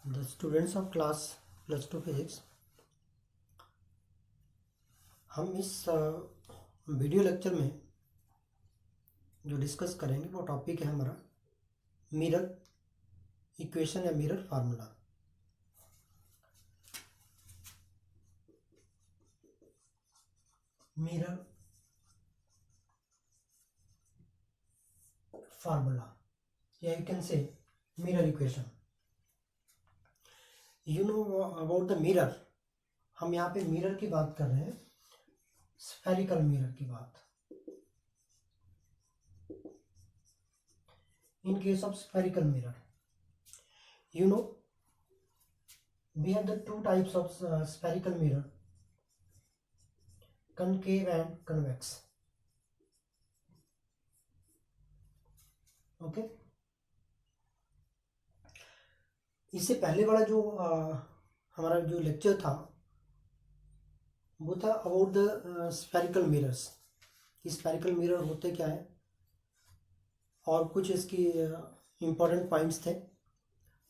The students of class +2 physics, हम इस video lecture में जो डिस्कस करेंगे वो टॉपिक है हमारा मिरर इक्वेशन या मिरर फार्मूला। मिरर फार्मूला या you can say mirror equation. You know about the mirror, हम यहाँ पे मिरर की बात कर रहे हैं, स्फेरिकल मिरर की बात। In case of spherical mirror, you know, we have the two types of spherical mirror, concave and convex. Okay, इससे पहले वाला जो हमारा जो लेक्चर था वो था about the spherical mirrors. Spherical mirror होते क्या है और कुछ इसकी इम्पोर्टेंट पॉइंट्स थे,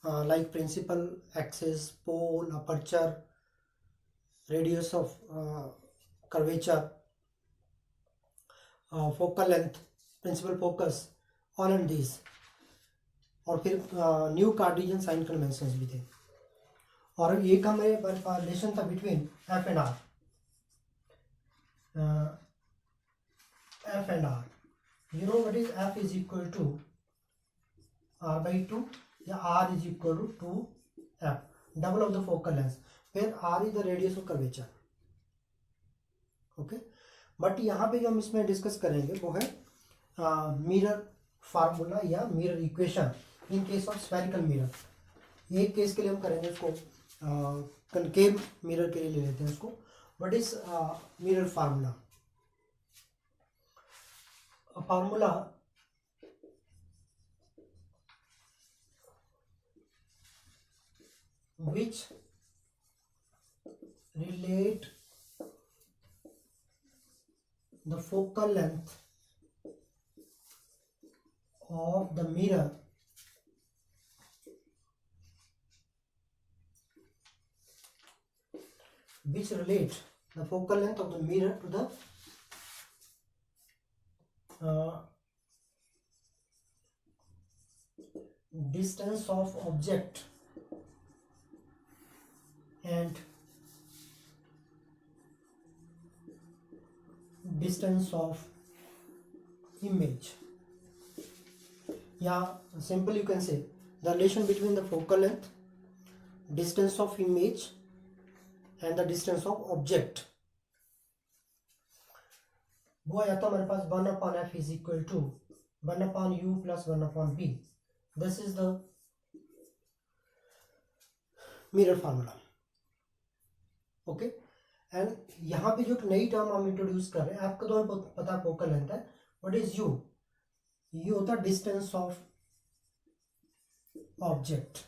like principal axis, pole, aperture, radius of curvature, focal length, principal focus, all and these. और फिर न्यू कार्टेशियन साइन कन्वेंशंस भी थे। और एक हमें रिलेशन था between F and R. F and R, you know what is f is equal to r by 2 या r is equal to 2f, double of the focal length, where r is the radius of curvature. Okay, but यहाँ पे जो हम इसमें discuss करेंगे वो है mirror formula या mirror equation in case of spherical mirror. एक केस के लिए हम करेंगे उसको, कनकेव मिरर के लिए ले लेते हैं उसको। What is mirror formula? A formula which relate the focal length of the mirror which relate the focal length of the mirror to the distance of object and distance of image. Yeah, simple you can say the relation between the focal length, distance of image and the distance of object। वो आया था हमारे पास 1/f is equal to 1/u plus 1/b। This is the mirror formula. Okay, and यहाँ पे जो नई term हम introduce कर रहे हैं, आपको तो पता है फोकल लेंथ है। What is u? यू होता है distance of object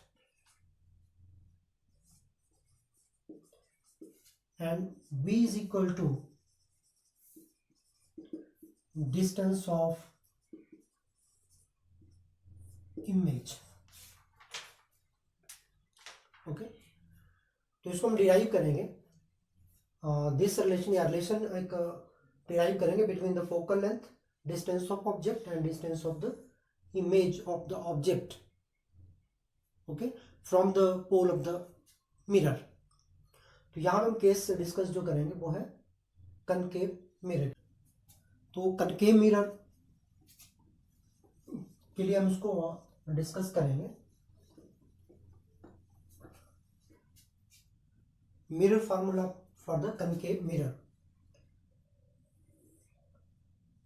and b is equal to distance of image. Okay, तो इसको हम डिराइव करेंगे, दिस रिलेशन या रिलेशन एक डिराइव करेंगे between the focal length, distance of object and distance of the image of the object, okay, from the pole of the mirror. तो यहाँ हम केस डिस्कस जो करेंगे वो है कनकेव मिरर। तो कनकेव मिरर के लिए हम इसको डिस्कस करेंगे। Mirror formula for the concave mirror,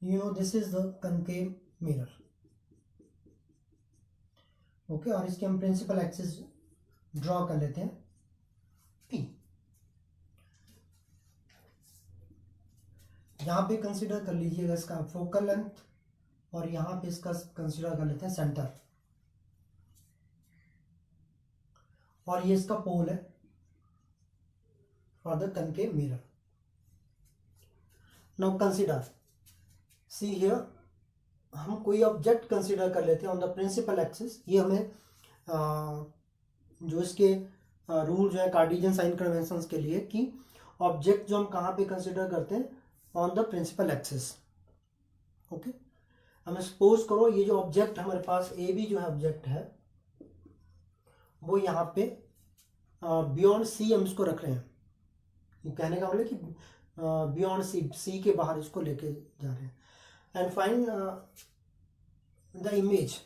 you know this is the concave mirror. Okay, और इसके हम प्रिंसिपल एक्सिस ड्रॉ कर लेते हैं P। यहाँ पे कंसीडर कर लीजिएगा इसका फोकल लेंथ और यहाँ पे इसका कंसीडर कर लेते हैं सेंटर, और ये इसका पोल है for the concave mirror. Now consider, see here, हम कोई ऑब्जेक्ट कंसीडर कर लेते हैं ऑन द प्रिंसिपल एक्सिस। ये हमें जो इसके रूल जो है कार्टेशियन साइन कन्वेंशंस के लिए, कि ऑब्जेक्ट जो हम कहाँ पे कंसिडर करते हैं, on the principal axis. Okay, हमें सपोज करो ये जो ऑब्जेक्ट हमारे पास ए बी जो है ऑब्जेक्ट है, वो यहाँ पे बियॉन्ड सी हम इसको रख रहे हैं। ये कहने का मतलब कि बियॉन्ड सी के बाहर इसको लेके जा रहे हैं। And find the image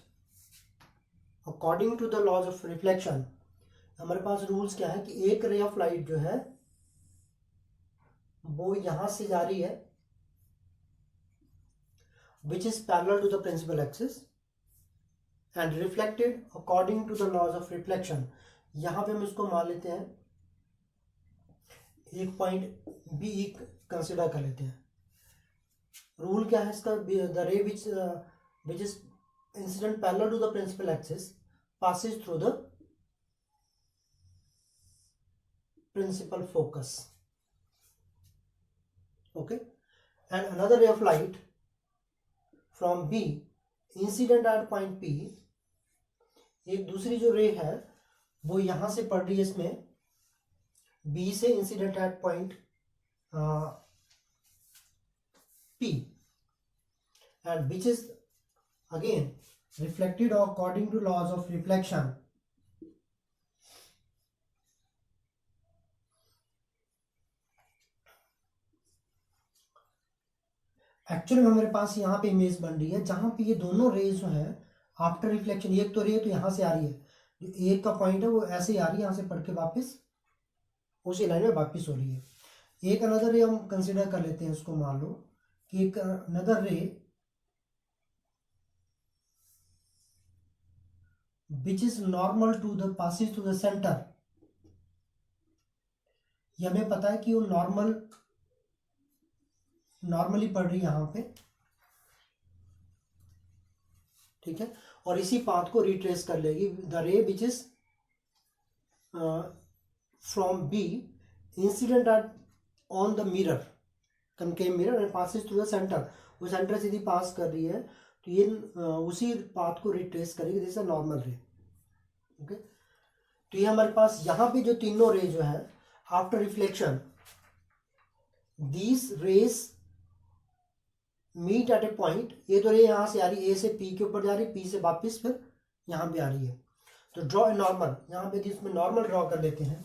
according to the laws of reflection. हमारे पास रूल्स क्या है कि एक रे ऑफ लाइट जो है वो यहां से जा रही है, which is parallel to the principal axis and reflected according to the laws of reflection। यहां पे हम इसको मान लेते हैं, एक पॉइंट बी कंसिडर कर लेते हैं। रूल क्या है इसका, द रे which is incident parallel to the principal axis passes through the principal focus। okay, and another ray of light from B incident at point P, एक दूसरी जो रे है वो यहां से पड़ रही है इसमें B से incident at point P, and which is again reflected according to laws of reflection। Actually में हमारे पास यहाँ पे इमेज बन रही है जहां पे ये दोनों रेज जो है आफ्टर रिफ्लेक्शन, एक तो रे तो यहाँ से आ रही है, जो एक का पॉइंट है वो ऐसे ही आ रही है, यहाँ से पढ़ के वापस उसी लाइन में वापस हो रही है। एक अनदर रे हम कंसिडर कर लेते हैं, उसको मान लो कि एक another ray which is normal to the passes to the centre. ये हमें पता है कि वो नॉर्मली पड़ रही है यहाँ पे, ठीक है, और इसी पाथ को रिट्रेस कर लेगी। The ray which is from B incident at on the mirror, concave mirror, and passes through the centre, वो सेंटर सीधी पास कर रही है, तो ये उसी पाथ को रिट्रेस करेगी, दिस इज नॉर्मल रे। ओके, तो ये हमारे पास यहाँ पे जो तीनों रे जो है after reflection, these rays meet at a point, ये तो रे यहां से आ रही है, ए से पी के ऊपर जा रही है, पी से वापिस फिर यहां पे आ रही है। तो ड्रॉ ए नॉर्मल, यहां पे इसमें नॉर्मल ड्रॉ कर लेते हैं।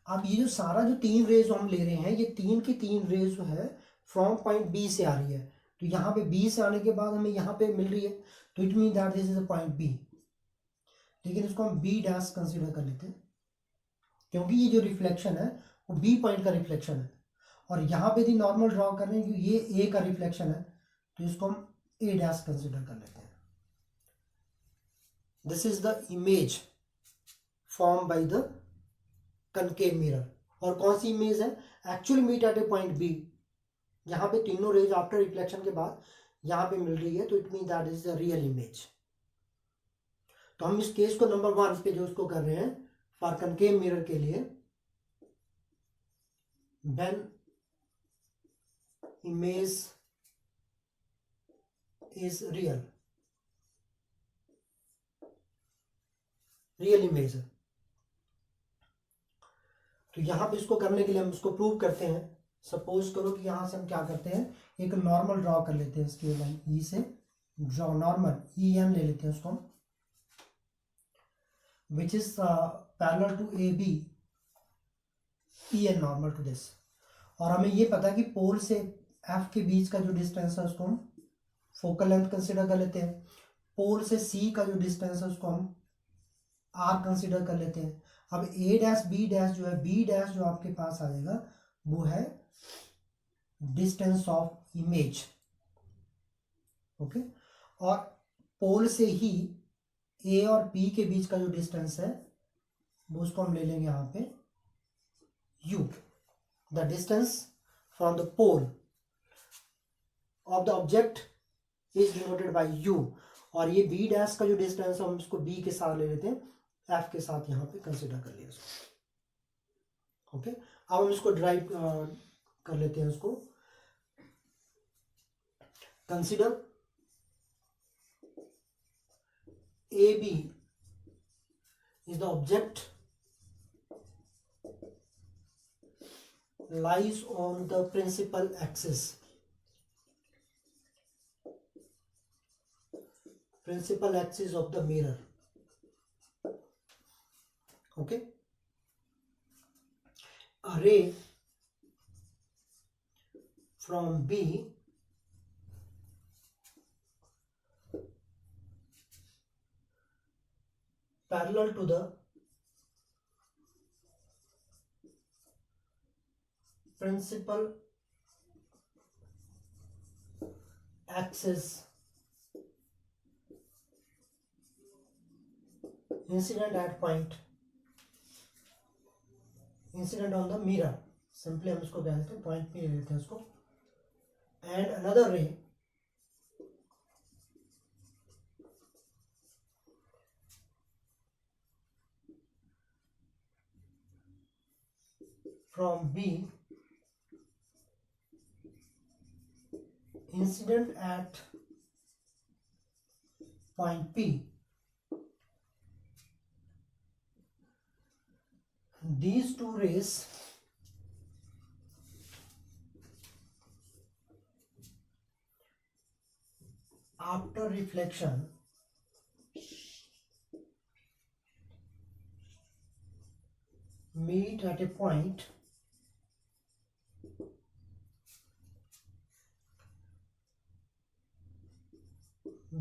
अब ये जो सारा जो तीन रेज हम ले रहे हैं, ये तीन की तीन रेज जो है फ्रॉम पॉइंट बी से आ रही है, तो यहाँ पे बी से आने के बाद हमें यहाँ पे मिल रही है, तो it mean that this is a point B. लेकिन इसको हम बी डैश कंसिडर कर लेते हैं, क्योंकि ये जो रिफ्लेक्शन है वो बी पॉइंट का रिफ्लेक्शन है, और यहाँ पे भी नॉर्मल ड्रॉ कर रहे हैं क्योंकि ये ए का रिफ्लेक्शन है, तो इसको हम ए डैश कंसिडर कर लेते हैं। This is the image form by the concave mirror. और कौन सी इमेज है, actually meet at a point B, यहाँ पे तीनों रेज आफ्टर रिफ्लेक्शन के बाद यहाँ पे मिल रही है, तो it mean that is the real image. तो हम इस केस को नंबर 1 पे जो उसको कर रहे हैं फॉर कनकेव मिरर के लिए, when image is real image है। तो यहां पे इसको करने के लिए हम इसको प्रूव करते हैं। सपोज करो कि यहां से हम क्या करते हैं, एक नॉर्मल ड्रॉ कर लेते हैं, इसके लाइन ई से ड्रॉ नॉर्मल, ई एन ले लेते हैं उसको हम, which is parallel to A B, E N normal to this. और हमें ये पता है कि पोल से एफ के बीच का जो डिस्टेंस है उसको हम फोकल लेंथ कंसिडर कर लेते हैं, पोल से सी का जो डिस्टेंस है उसको हम आर कंसिडर कर लेते हैं। अब ए डैश बी डैश जो है, बी डैश जो आपके पास आएगा वो है डिस्टेंस ऑफ इमेज। ओके, और पोल से ही ए और बी के बीच का जो डिस्टेंस है वो उसको हम ले लेंगे यहाँ पे u, the distance from the pole of the object is denoted by u। और ये b डैश का जो डिस्टेंस है हम इसको b के साथ ले लेते हैं, f के साथ यहाँ पे कंसिडर कर लिया इसको। ओके, अब हम इसको ड्राइव कर लेते हैं, उसको consider AB is the object lies on the principal axis. Principal axis of the mirror. Okay. A ray from B parallel to the principal axis incident at point, incident on the mirror, simply हम इसको क्या लेते हैं, point पे ले लेते हैं उसको, एंड अनदर रे from B incident at point P. These two rays after reflection meet at a point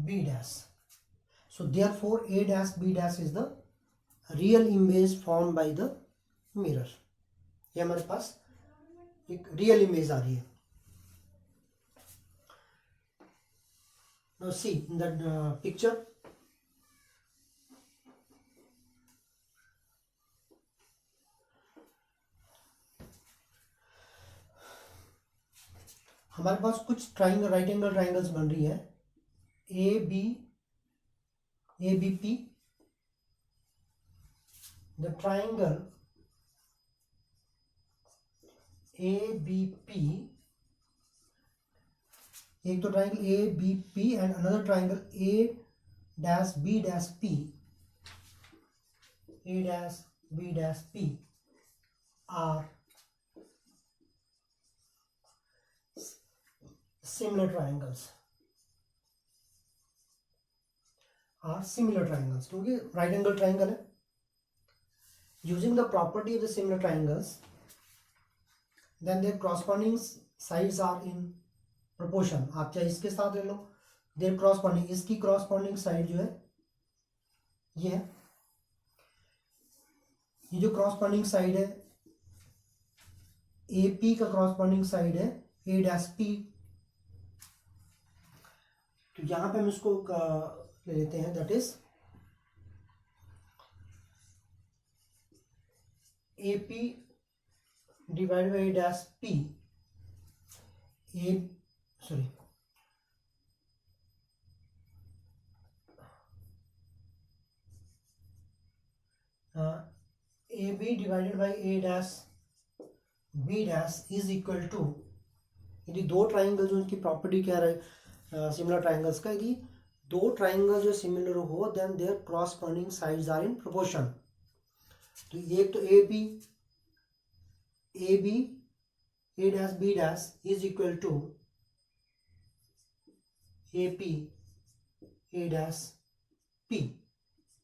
B dash. So therefore A dash B dash is the real image formed by the mirror. ये हमारे पास एक real image आ रही है. Now see in the picture, हमारे पास कुछ triangle, right angle triangles बन रही है. ABP, the triangle ABP, एक तो triangle ABP and another triangle A dash B dash P, A dash B dash P are similar triangles, क्योंकि right angle triangle है. Using the property of the similar triangles, then their corresponding sides are in proportion. आप चाहे इसके साथ ले लो, their corresponding, इसकी corresponding side जो है ये है, ये जो corresponding side है AP का corresponding side है A dash P. तो यहाँ पे हम इसको ले लेते हैं, that is AP divided by A dash P, AB divided by A dash B dash is equal to, यदि दो ट्राइंगल जो उनकी प्रॉपर्टी क्या रहे सिमिलर ट्राइंगल्स का, यदि दो ट्राइंगल जो सिमिलर हो then their corresponding sides are in proportion. तो एक तो AB A dash B dash is equal to AP A dash P,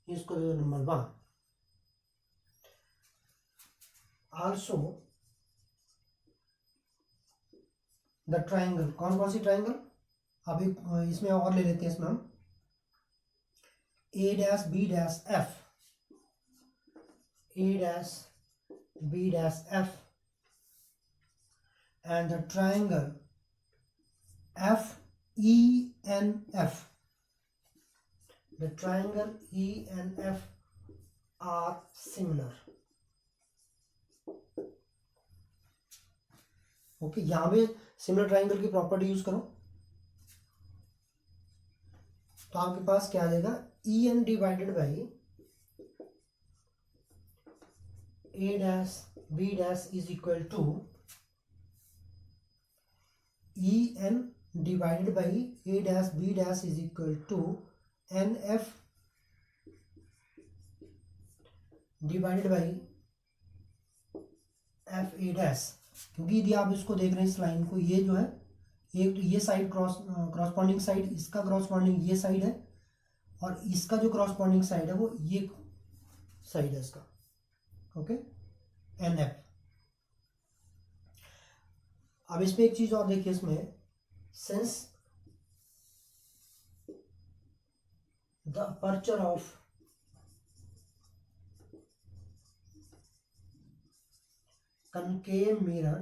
इसको दे दो नंबर 1. Also the triangle, कौन सी ट्राइंगल, अभी इसमें और ले लेते हैं, इसमें हम A dash B dash F, A dash B dash F and the triangle FENF. The triangle ENF are similar. Okay, यहाँ पे सिमिलर ट्राइंगल की प्रॉपर्टी यूज करो तो आपके पास क्या आ जाएगा, EN divided by A dash B dash is equal to EN divided by A dash B dash is equal to NF divided by F A dash, क्योंकि यदि आप इसको देख रहे हैं इस लाइन को, ये जो है ये साइड क्रॉसपॉन्डिंग साइड, इसका क्रॉसपॉन्डिंग ये साइड है, और इसका जो क्रॉसपॉन्डिंग साइड है वो ये साइड है इसका, ओके, एन एफ। अब इसमें एक चीज और देखिए, इसमें since the aperture of concave mirror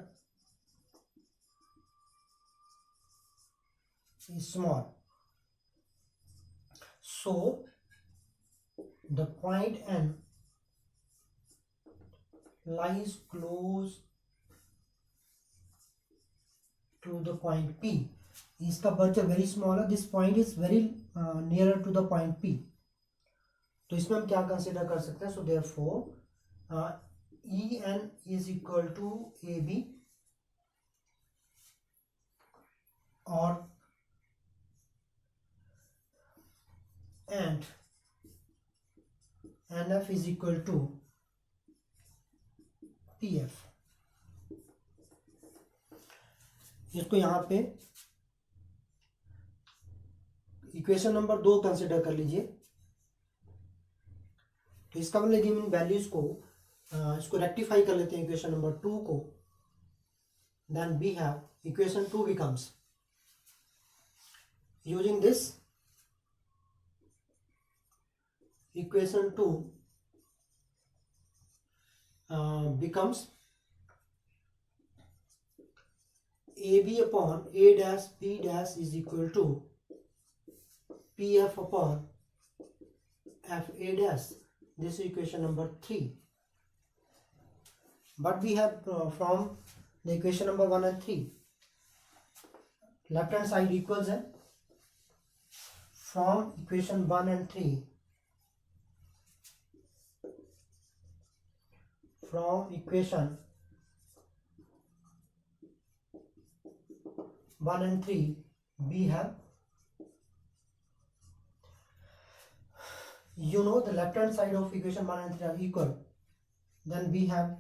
is small, so the point N lies close to the point P. इसका अपर्चर वेरी स्मॉल है, this point is very nearer to the point P. तो इसमें हम क्या कंसिडर कर सकते हैं? So therefore EN is equal to AB or and NF is equal to PF. इसको यहाँ पे इक्वेशन नंबर 2 कंसिडर कर लीजिए। तो इसका मतलब यदि इन वैल्यूज को इसको रेक्टिफाई कर लेते हैं इक्वेशन नंबर 2 को, then we have equation 2 becomes, using this equation 2 becomes AB upon A dash B dash is equal to PF upon FA dash. This is equation number 3. But we have from the equation number 1 and 3, left hand side equals है, from equation 1 and 3, from equation 1 and 3 we have, you know, the left hand side of equation 1 and 3 are equal, then we have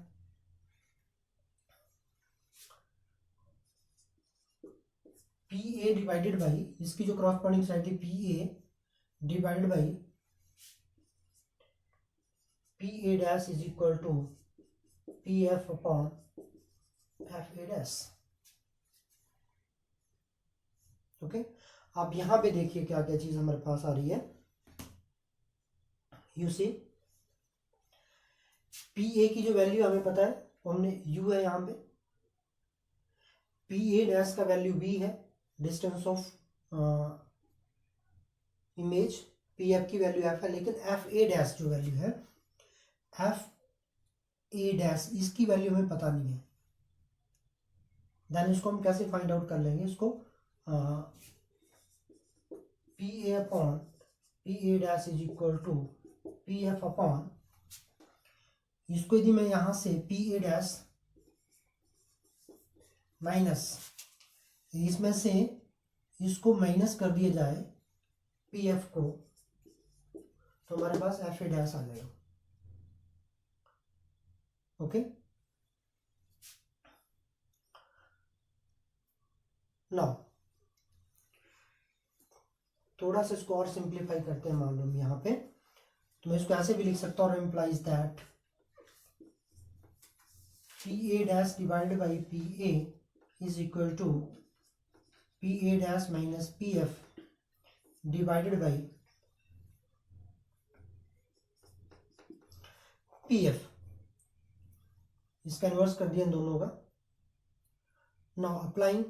PA divided by, इसकी जो corresponding side थी PA divided by PA dash is equal to PF upon FA dash, okay. आप यहां पे देखिए क्या क्या चीज हमारे पास आ रही है। यू सी PA की जो वैल्यू हमें पता है, हमने U है यहां पे, PA डैश का वैल्यू B है, डिस्टेंस ऑफ इमेज, PF की वैल्यू F है, लेकिन FA डैश जो वैल्यू है, FA डैश, इसकी वैल्यू हमें पता नहीं है। देन इसको हम कैसे फाइंड आउट कर लेंगे? इसको PA upon PA dash is equal to PF upon, इसको यदि मैं यहां से PA डैश माइनस, इसमें से इसको माइनस कर दिया जाए PF को, तो हमारे पास FA डैश आ जाएगा, ओके। नाउ थोड़ा सा इसको और सिंप्लीफाई करते हैं। मान लो यहाँ पे, तो मैं इसको ऐसे भी लिख सकता हूँ, implies that PA dash divided by PA is equal to PA dash minus PF divided by PF। इसका इन्वर्स कर दिया इन दोनों का। नाउ अप्लाइंग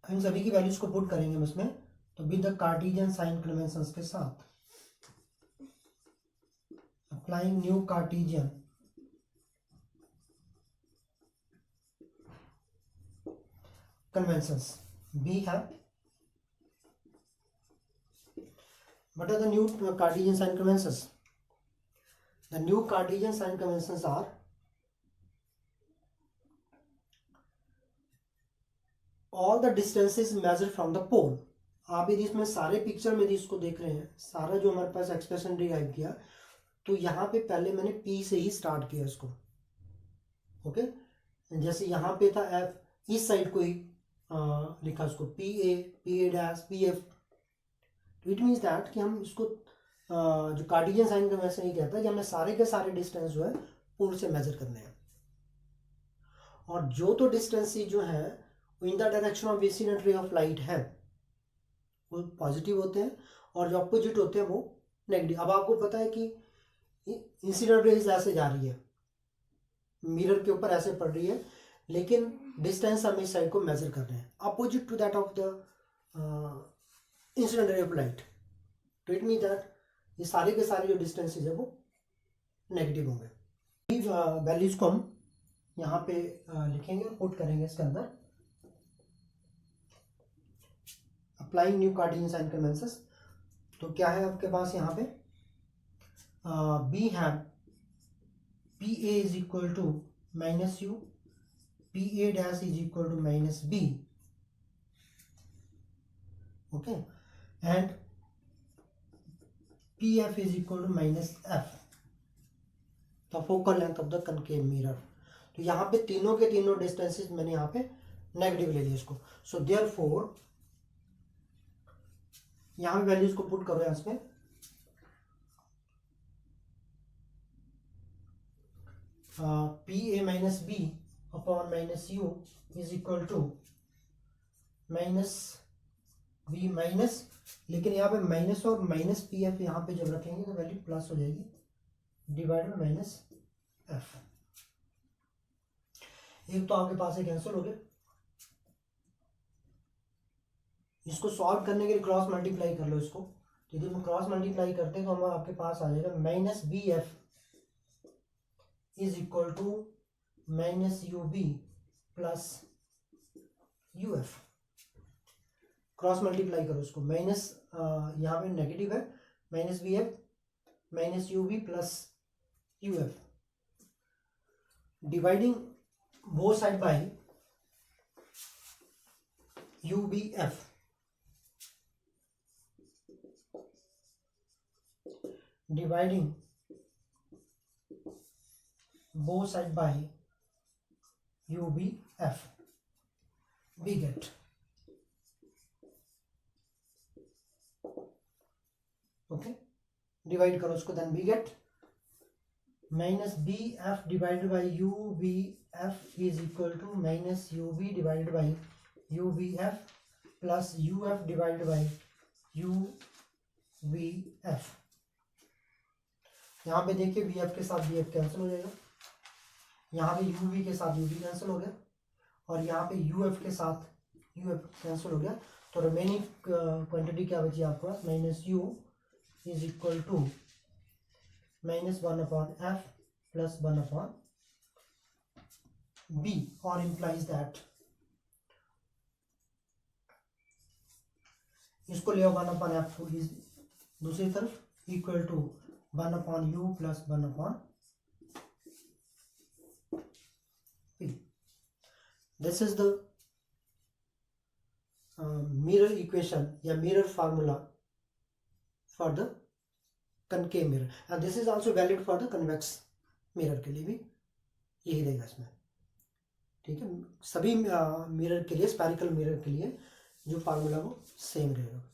इन सभी की वैल्यूज को पुट करेंगे हम इसमें, तो with the Cartesian sign conventions के साथ, applying new Cartesian conventions, we have, what are the new Cartesian sign conventions? The new Cartesian sign conventions are all the distances measured from the pole, आप यदि इसमें सारे picture में यदि इसको देख रहे हैं, सारा जो हमारे पास एक्सप्रेशन डिराइव किया, तो यहाँ पे पहले मैंने P से ही स्टार्ट किया इसको। ओके, जैसे यहाँ पे था F, इस साइड को ही लिखा उसको PA dash PF। It means that कि हम इसको जो कार्टेशियन साइन कन्वेंशन ये कहता है कि हमें सारे के सारे डिस्टेंस जो है पोल से मेजर करने हैं, और जो तो डिस्टेंस जो है in the direction of incident ray of light है वो पॉजिटिव होते हैं, और जो अपोजिट होते हैं वो नेगेटिव। अब आपको पता है कि इंसिडेंट रेज ऐसे जा रही है, मिरर के ऊपर ऐसे पड़ रही है, लेकिन डिस्टेंस हम इस साइड को मेजर कर रहे हैं opposite to that of the incident ray of light. तो इट मीन दैट ये सारे के सारे जो डिस्टेंसेज है वो नेगेटिव होंगे। वैल्यूज को हम यहाँ पे लिखेंगे और पुट करेंगे इसके अंदर, applying new Cartesian sign conventions. तो क्या है आपके पास यहाँ पे, बी है PA is equal to minus u, PA dash is equal to minus B, okay, and PF is equal to minus F, the focal length of the concave mirror. तो यहाँ पे तीनों के तीनों डिस्टेंसेस मैंने यहाँ पे नेगेटिव ले लिया इसको। सो देयरफॉर यहाँ पे वैल्यूज को पुट करो इसमें, PA minus B upon minus U is equal to minus V minus, लेकिन यहाँ पे माइनस और माइनस PF यहाँ पे जब रखेंगे तो वैल्यू प्लस हो जाएगी, डिवाइड बाय माइनस F। एक तो आपके पास एक कैंसिल हो गया, इसको सॉल्व करने के लिए क्रॉस मल्टीप्लाई कर लो इसको। यदि हम क्रॉस मल्टीप्लाई करते हैं तो हमारे आपके पास आ जाएगा minus BF is equal to minus UB plus UF। Cross multiply करो इसको, माइनस यहाँ पे नेगेटिव है, minus BF minus UB plus UF, dividing both side by UBF, dividing both side by UBF, we get, okay, divide करो उसको, then we get minus BF divided by UBF is equal to minus UB divided by UBF plus UF divided by UBF। यहाँ पे देखिए BF के साथ BF cancel हो जाएगा, यहाँ पे UV के साथ UV कैंसिल हो गया, और यहाँ पे UF के साथ UF कैंसिल हो गया। तो रिमेनिंग क्वांटिटी क्या बची आपके पास, minus U is equal to minus 1 upon F plus 1 upon B, और इम्प्लाइज दैट इसको ले 1 अपॉन F को दूसरी तरफ equal to 1 upon U plus 1 upon P। This is the mirror equation या mirror formula for the concave mirror, and this is also valid for the convex mirror के लिए भी यही रहेगा इसमें, ठीक है। सभी मिरर के लिए, स्फेरिकल मिरर के लिए जो फार्मूला वो सेम रहेगा।